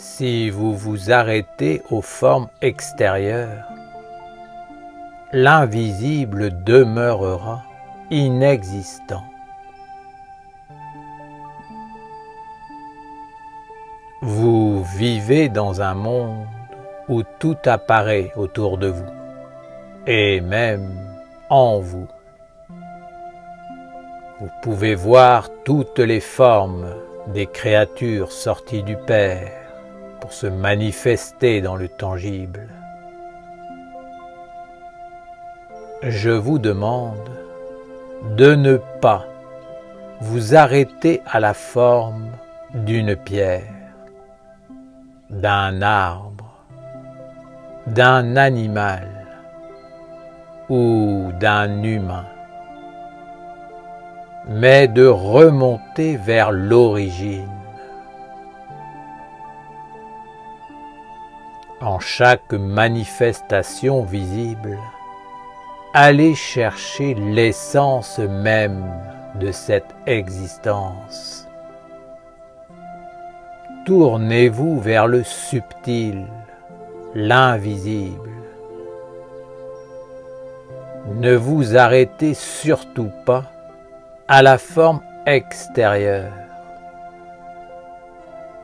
Si vous vous arrêtez aux formes extérieures, l'invisible demeurera inexistant. Vous vivez dans un monde où tout apparaît autour de vous, et même en vous. Vous pouvez voir toutes les formes des créatures sorties du Père pour se manifester dans le tangible. Je vous demande de ne pas vous arrêter à la forme d'une pierre, d'un arbre, d'un animal ou d'un humain, mais de remonter vers l'origine. En chaque manifestation visible, allez chercher l'essence même de cette existence. Tournez-vous vers le subtil, l'invisible. Ne vous arrêtez surtout pas à la forme extérieure.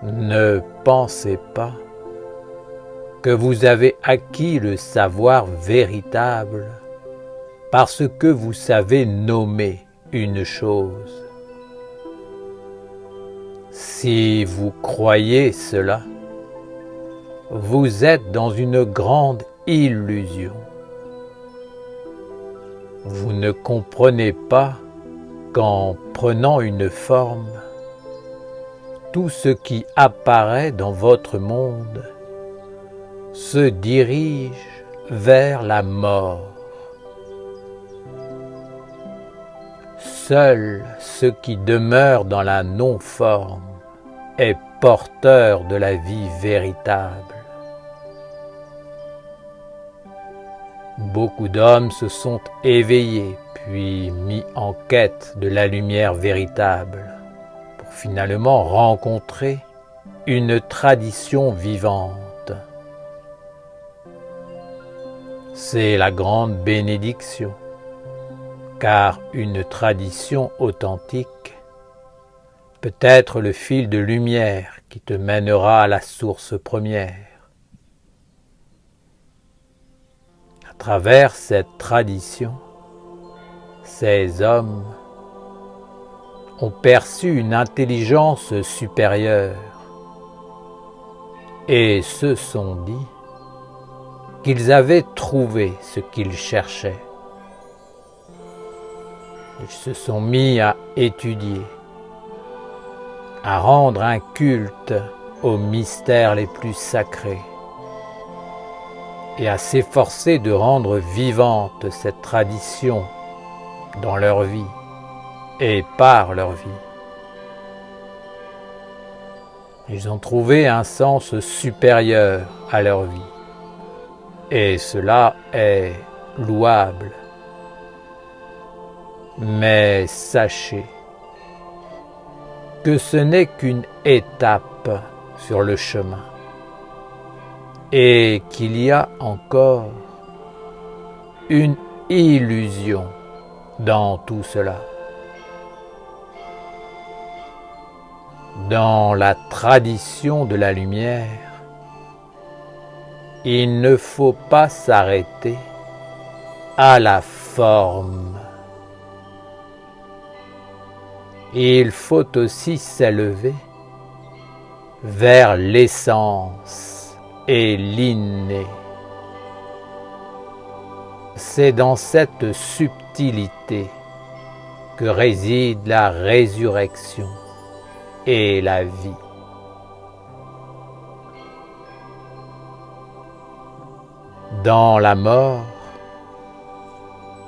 Ne pensez pas que vous avez acquis le savoir véritable parce que vous savez nommer une chose. Si vous croyez cela, vous êtes dans une grande illusion. Vous ne comprenez pas qu'en prenant une forme, tout ce qui apparaît dans votre monde se dirige vers la mort. Seul ce qui demeure dans la non-forme est porteur de la vie véritable. Beaucoup d'hommes se sont éveillés puis mis en quête de la lumière véritable pour finalement rencontrer une tradition vivante. C'est la grande bénédiction, car une tradition authentique peut être le fil de lumière qui te mènera à la source première. À travers cette tradition, ces hommes ont perçu une intelligence supérieure et se sont dit qu'ils avaient trouvé ce qu'ils cherchaient. Ils se sont mis à étudier, à rendre un culte aux mystères les plus sacrés et à s'efforcer de rendre vivante cette tradition dans leur vie et par leur vie. Ils ont trouvé un sens supérieur à leur vie et cela est louable. Mais sachez que ce n'est qu'une étape sur le chemin et qu'il y a encore une illusion dans tout cela. Dans la tradition de la lumière, il ne faut pas s'arrêter à la forme. Il faut aussi s'élever vers l'essence et l'inné. C'est dans cette subtilité que réside la résurrection et la vie. Dans la mort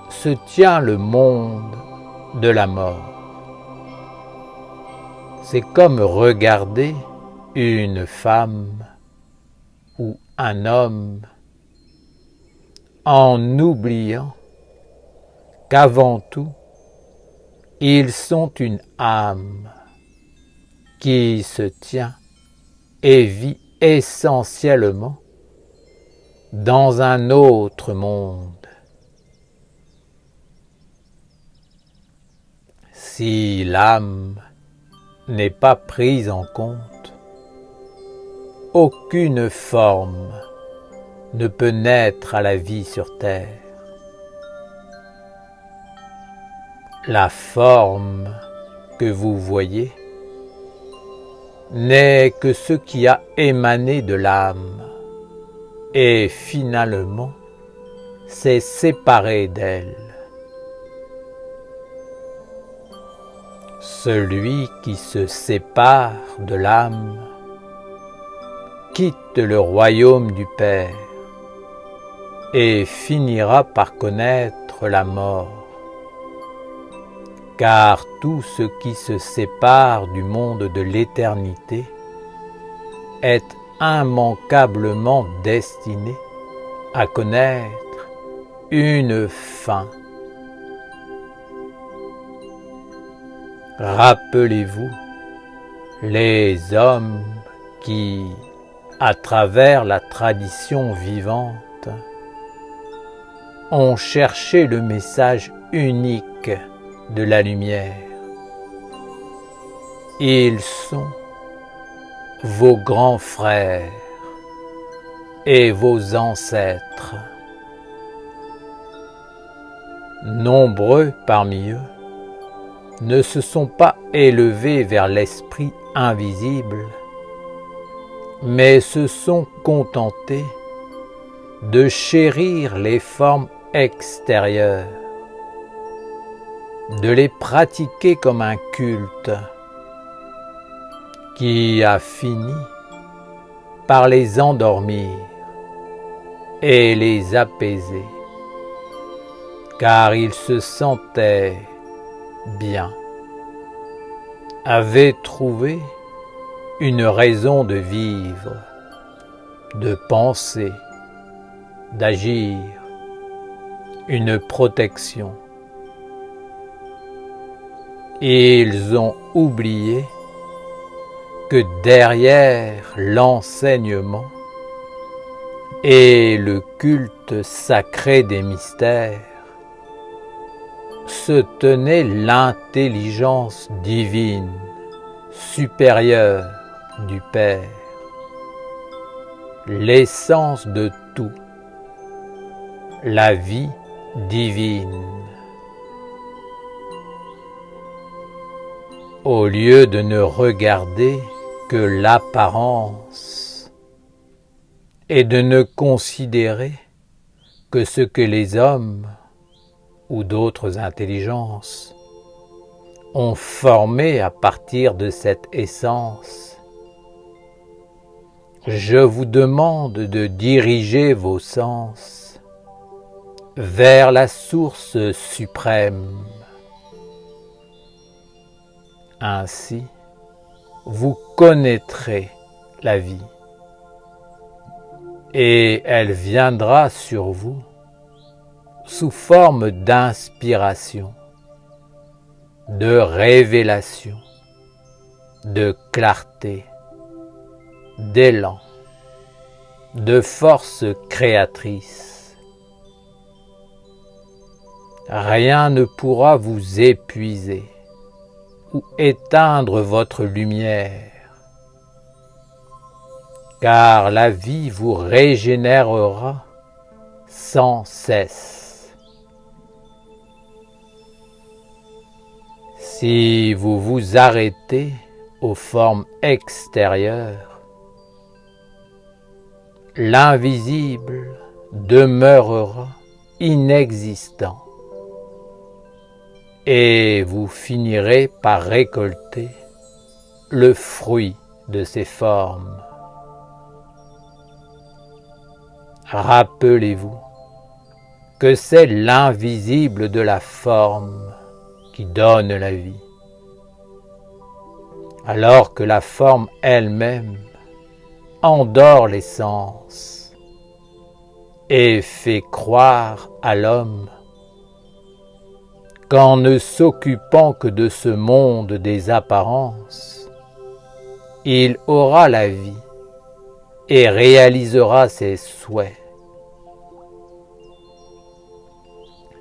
se tient le monde de la mort. C'est comme regarder une femme ou un homme en oubliant qu'avant tout, ils sont une âme qui se tient et vit essentiellement dans un autre monde. Si l'âme n'est pas prise en compte, aucune forme ne peut naître à la vie sur terre. La forme que vous voyez n'est que ce qui a émané de l'âme et finalement s'est séparé d'elle. Celui qui se sépare de l'âme quitte le royaume du Père et finira par connaître la mort. Car tout ce qui se sépare du monde de l'éternité est immanquablement destiné à connaître une fin. Rappelez-vous les hommes qui, à travers la tradition vivante, ont cherché le message unique de la lumière. Ils sont vos grands frères et vos ancêtres. Nombreux parmi eux ne se sont pas élevés vers l'esprit invisible, mais se sont contentés de chérir les formes extérieures, de les pratiquer comme un culte qui a fini par les endormir et les apaiser, car ils se sentaient bien, avaient trouvé une raison de vivre, de penser, d'agir, une protection. Ils ont oublié que derrière l'enseignement et le culte sacré des mystères se tenait l'intelligence divine supérieure du Père, l'essence de tout, la vie divine. Au lieu de ne regarder que l'apparence et de ne considérer que ce que les hommes ou d'autres intelligences ont formé à partir de cette essence, je vous demande de diriger vos sens vers la source suprême. Ainsi, vous connaîtrez la vie et elle viendra sur vous sous forme d'inspiration, de révélation, de clarté, d'élan, de force créatrice. Rien ne pourra vous épuiser ou éteindre votre lumière, car la vie vous régénérera sans cesse. Si vous vous arrêtez aux formes extérieures, l'invisible demeurera inexistant et vous finirez par récolter le fruit de ces formes. Rappelez-vous que c'est l'invisible de la forme qui donne la vie, alors que la forme elle-même endort l'essence et fait croire à l'homme qu'en ne s'occupant que de ce monde des apparences, il aura la vie et réalisera ses souhaits.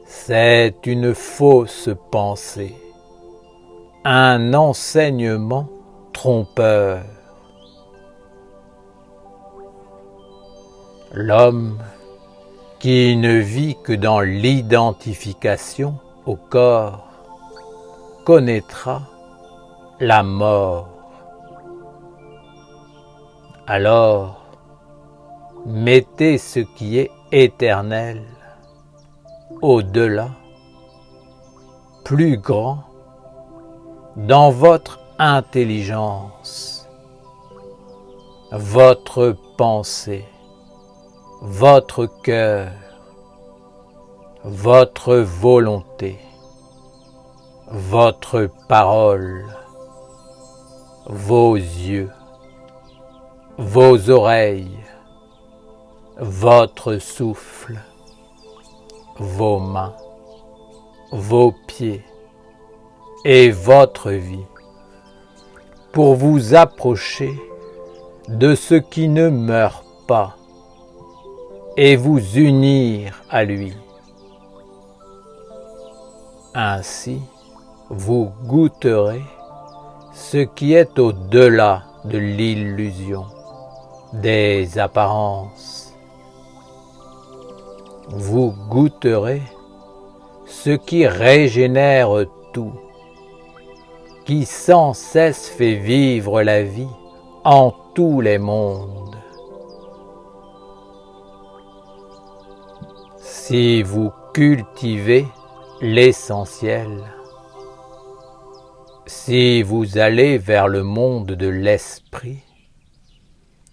C'est une fausse pensée, un enseignement trompeur. L'homme qui ne vit que dans l'identification au corps connaîtra la mort. Alors, mettez ce qui est éternel, au-delà, plus grand, dans votre intelligence, votre pensée, votre cœur, votre volonté, votre parole, vos yeux, vos oreilles, votre souffle, vos mains, vos pieds et votre vie pour vous approcher de ce qui ne meurt pas et vous unir à lui. Ainsi, vous goûterez ce qui est au-delà de l'illusion, des apparences. Vous goûterez ce qui régénère tout, qui sans cesse fait vivre la vie en tous les mondes. Si vous cultivez l'essentiel, si vous allez vers le monde de l'esprit,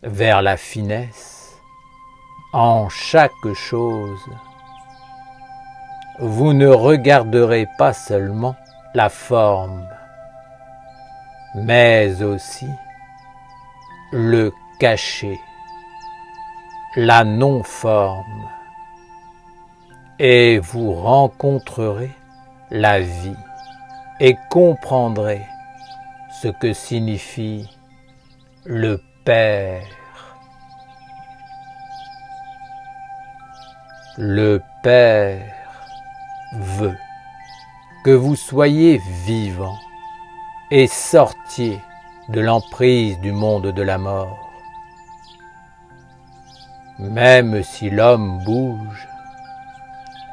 vers la finesse, en chaque chose, vous ne regarderez pas seulement la forme, mais aussi le cachet, la non-forme, et vous rencontrerez la vie et comprendrez ce que signifie le Père. Le Père veut que vous soyez vivants et sortiez de l'emprise du monde de la mort. Même si l'homme bouge,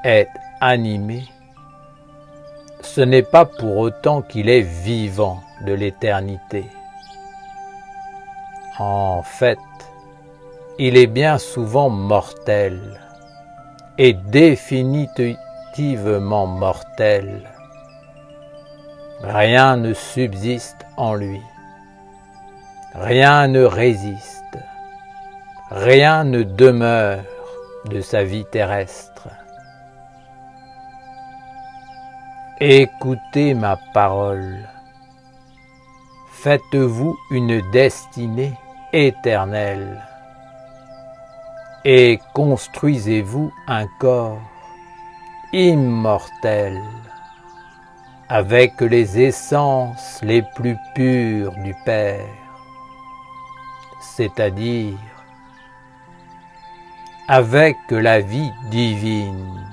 est animé, ce n'est pas pour autant qu'il est vivant de l'éternité. En fait, il est bien souvent mortel, et définitivement mortel. Rien ne subsiste en lui, rien ne résiste, rien ne demeure de sa vie terrestre. Écoutez ma parole, faites-vous une destinée éternelle et construisez-vous un corps immortel avec les essences les plus pures du Père, c'est-à-dire avec la vie divine.